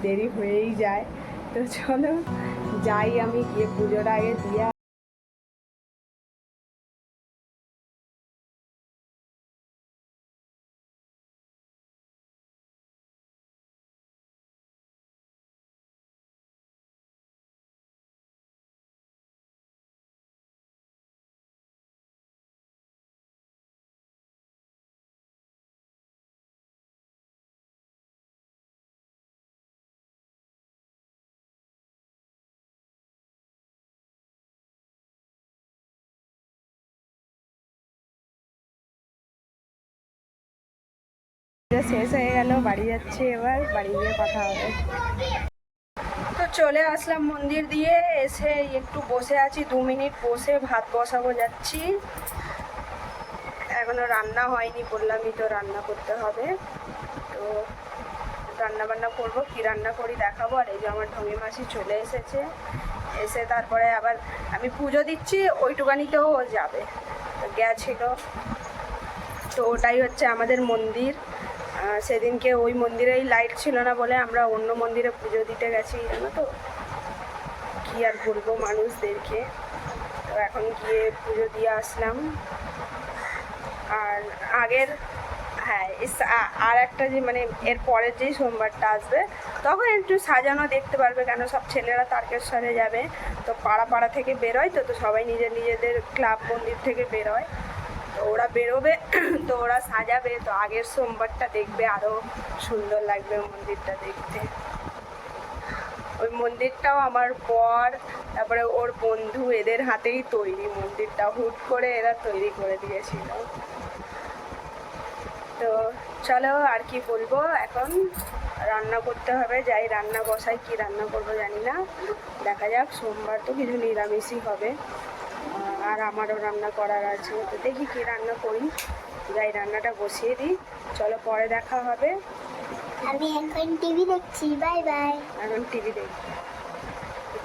দেরি হয়েই যায়। তো চলো যাই, আমি গিয়ে পুজোটা আগে দিয়ে শেষ হয়ে গেল, বাড়ি যাচ্ছি, এবার বাড়ি গিয়ে কথা হবে। তো চলে আসলাম মন্দির দিয়ে, এসে একটু বসে আছি, 2 মিনিট বসে ভাত বসাবো যাচ্ছি। এখনো রান্না হয়নি, বললামই তো রান্না করতে হবে। তো রান্না বান্না করবো, কি রান্না করি দেখাবো। আর এই যে আমার ঢঙ্গি মাসি চলে এসেছে, এসে তারপরে আবার আমি পুজো দিচ্ছি, ওইটুকানিতেও ও যাবে, তো গেছিল। তো ওটাই হচ্ছে আমাদের মন্দির। সেদিনকে ওই মন্দিরেই লাইট ছিল না বলে আমরা অন্য মন্দিরে পুজো দিতে গেছি, জানো তো, কি আর বলবো মানুষদেরকে। তো এখন গিয়ে পুজো দিয়ে আসলাম। আর আগের, হ্যাঁ, আর একটা যে মানে এর পরের যেই সোমবারটা আসবে তখন একটু সাজানো দেখতে পারবে, কেন সব ছেলেরা তারকেশ্বরে যাবে, তো পাড়া পাড়া থেকে বেরোয়, তো সবাই নিজেদের ক্লাব মন্দির থেকে বেরোয়, তো ওরা বেরোবে, তো ওরা সাজাবে, তো আগের সোমবারটা দেখবে আরও সুন্দর লাগবে মন্দিরটা দেখতে। ওই মন্দিরটাও আমার বর, তারপরে ওর বন্ধু, এদের হাতেই তৈরি মন্দিরটা, হুট করে এরা তৈরি করে দিয়েছিল। তো চলো, আর কি বলবো, এখন রান্না করতে হবে, যাই রান্না বসাই, কি রান্না করবো জানি না, দেখা যাক। সোমবার তো কিছু নিরামিষই হবে, আর আমারও রান্না করার আছে, তো দেখি কি রান্না করি, যাই রান্নাটা বসিয়ে দিই। চলো পরে দেখা হবে। আমি এখন টিভি দেখছি, বাই বাই। এখন টিভি দেখি,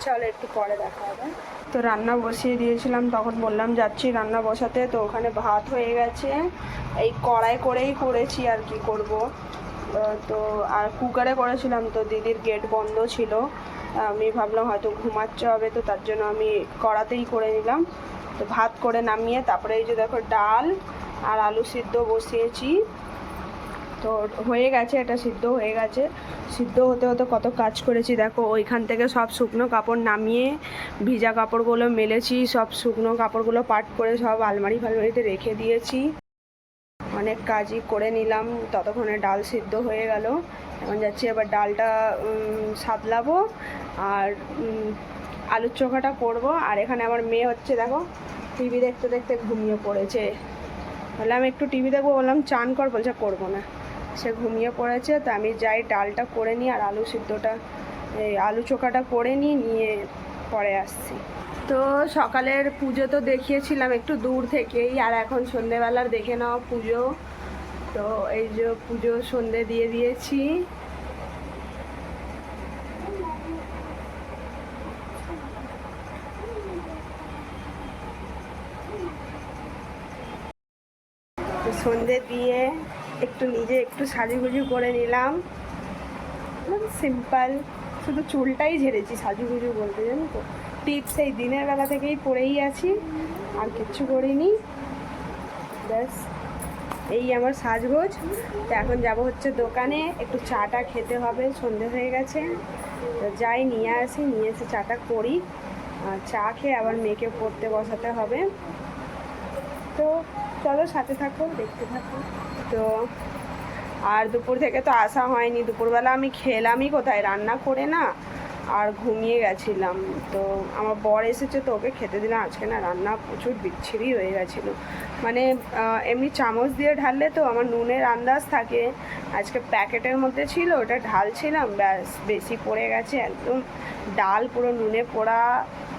চলো একটু পরে দেখা হবে। তো রান্না বসিয়ে দিয়েছিলাম, তখন বললাম যাচ্ছি রান্না বসাতে, তো ওখানে ভাত হয়ে গেছে, এই কড়াই করেই করেছি, আর কি করব। তো আর কুকারে করেছিলাম, তো দিদির গেট বন্ধ ছিল, আমি ভাবলাম হয়তো ঘুমাচ্ছে হবে, তো তার জন্য আমি কড়াতেই করে নিলাম। তো ভাত করে নামিয়ে তারপরে এই যে দেখো ডাল আর আলু সিদ্ধ বসিয়েছি, তো হয়ে গেছে, এটা সিদ্ধ হয়ে গেছে। সিদ্ধ হতে হতে কত কাজ করেছি দেখো, ওইখান থেকে সব শুকনো কাপড় নামিয়ে ভিজা কাপড়গুলো মেলেছি, সব শুকনো কাপড়গুলো পাট করে সব আলমারি ফালমারিতে রেখে দিয়েছি, অনেক কাজই করে নিলাম। ততক্ষণে ডাল সিদ্ধ হয়ে গেল, এখন যাচ্ছি এবার ডালটা সাদলাবো আর আলুর চোখাটা করব। আর এখানে আমার মেয়ে হচ্ছে দেখো টিভি দেখতে দেখতে ঘুমিয়ে পড়েছে, বললাম একটু টিভি দেখবো, বললাম চান কর, বলছে করবো না, সে ঘুমিয়ে পড়েছে। তো আমি যাই ডালটা করে নিই আর আলু সিদ্ধটা, এই আলু চোখাটা করে নিয়ে পরে আসছি। তো সকালের পুজো তো দেখিয়েছিলাম একটু দূর থেকেই, আর এখন সন্ধেবেলার দেখে নাও পুজো। তো এই যে পুজো সন্ধে দিয়ে দিয়েছি। তো সন্ধে দিয়ে একটু নিজে একটু সাজুগুজু করে নিলাম, সিম্পল, শুধু চুলটাই ঝেড়েছি, সাজুগুজু বলতে, জানো তো, টিপস এই দিনের বেলা থেকেই পরেই আছি, আর কিচ্ছু করিনি, ব্যাস এই আমার সাজগোজ। তো এখন যাব হচ্ছে দোকানে, একটু চাটা খেতে হবে, সন্ধে হয়ে গেছে, তো যাই নিয়ে আসি, নিয়ে এসে চাটা করি, আর চা খেয়ে আবার মেয়েকে পড়তে বসাতে হবে। তো চলো সাথে থাকো, দেখতে থাকো। তো আর দুপুর থেকে তো আসা হয়নি, দুপুরবেলা আমি খেলামই কোথায়, রান্না করে না, আর ঘুমিয়ে গেছিলাম। তো আমার বর এসেছে, তো ওকে খেতে দিলাম। আজকে না রান্না প্রচুর বিচ্ছিরি হয়ে গেছিলো, মানে এমনি চামচ দিয়ে ঢাললে তো আমার নুনের আন্দাজ থাকে, আজকে প্যাকেটের মধ্যে ছিল, ওটা ঢালছিলাম, ব্যাস বেশি পড়ে গেছে একদম, ডাল পুরো নুনে পোড়া,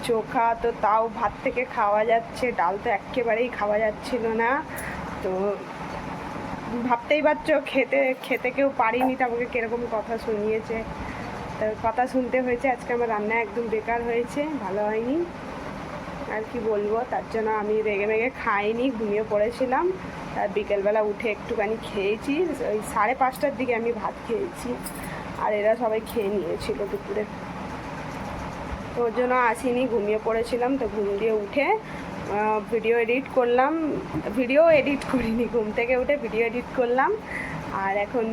চোখা, তো তাও ভাত থেকে খাওয়া যাচ্ছে, ডাল তো একেবারেই খাওয়া যাচ্ছিল না। তো ভাবতেই পারছো, খেতে খেতে কেউ পারিনি, তো আমাকে কীরকম কথা শুনিয়েছে, তো কথা শুনতে হয়েছে। আজকে আমার রান্না একদম বেকার হয়েছে, ভালো হয়নি, আর কি বলবো। তার জন্য আমি রেগে মেগে খাইনি, ঘুমিয়ে পড়েছিলাম। আর বিকেলবেলা উঠে একটুখানি খেয়েছি, ওই 5:30টার দিকে আমি ভাত খেয়েছি। আর এরা সবাই খেয়ে নিয়েছিল দুপুরে। তো ওর জন্য আসিনি, ঘুমিয়ে পড়েছিলাম। তো ঘুম দিয়ে উঠে ভিডিও এডিট করলাম, ভিডিও এডিট করিনি, ঘুম থেকে উঠে ভিডিও এডিট করলাম। আর এখন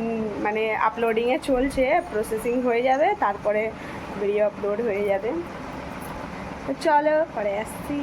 মানে আপলোডিংয়ে চলছে, প্রসেসিং হয়ে যাবে, তারপরে ভিডিও আপলোড হয়ে যাবে। তো চলো পরে আসছি।